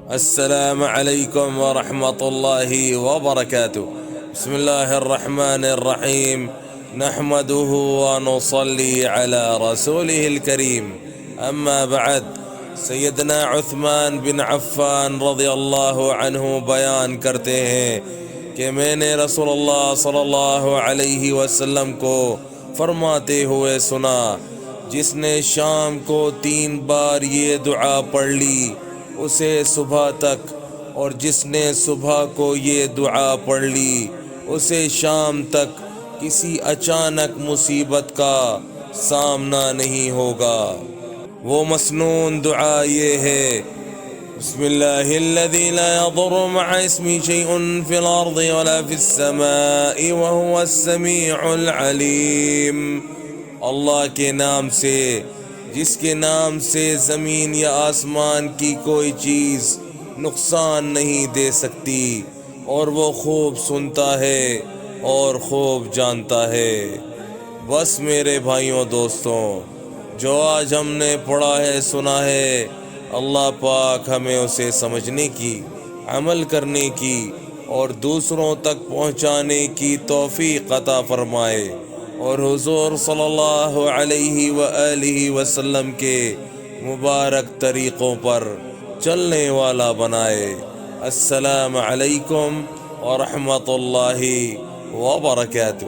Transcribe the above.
السلام عليكم ورحمة الله وبركاته. بسم الله الرحمن الرحيم، نحمده ونصلي على رسوله الكريم. أما بعد، سیدنا عثمان بن عفان رضی اللہ عنہ بیان کرتے ہیں کہ میں نے رسول اللہ صلی اللہ علیہ وسلم کو فرماتے ہوئے سنا، جس نے شام کو 3 بار یہ دعا پڑھ لی اسے صبح تک، اور جس نے صبح کو یہ دعا پڑھ لی اسے شام تک کسی اچانک مصیبت کا سامنا نہیں ہوگا۔ وہ مسنون دعا یہ ہے: بسم اللہ الذی لا يضر مع اسمه شيء في الارض ولا في السماء وهو السمیع العلیم۔ اللہ کے نام سے جس کے نام سے زمین یا آسمان کی کوئی چیز نقصان نہیں دے سکتی، اور وہ خوب سنتا ہے اور خوب جانتا ہے۔ بس میرے بھائیوں دوستوں، جو آج ہم نے پڑھا ہے سنا ہے، اللہ پاک ہمیں اسے سمجھنے کی، عمل کرنے کی اور دوسروں تک پہنچانے کی توفیق عطا فرمائے، اور حضور صلی اللہ علیہ وآلہ وسلم کے مبارک طریقوں پر چلنے والا بنائے۔ السلام علیکم ورحمۃ اللہ وبرکاتہ۔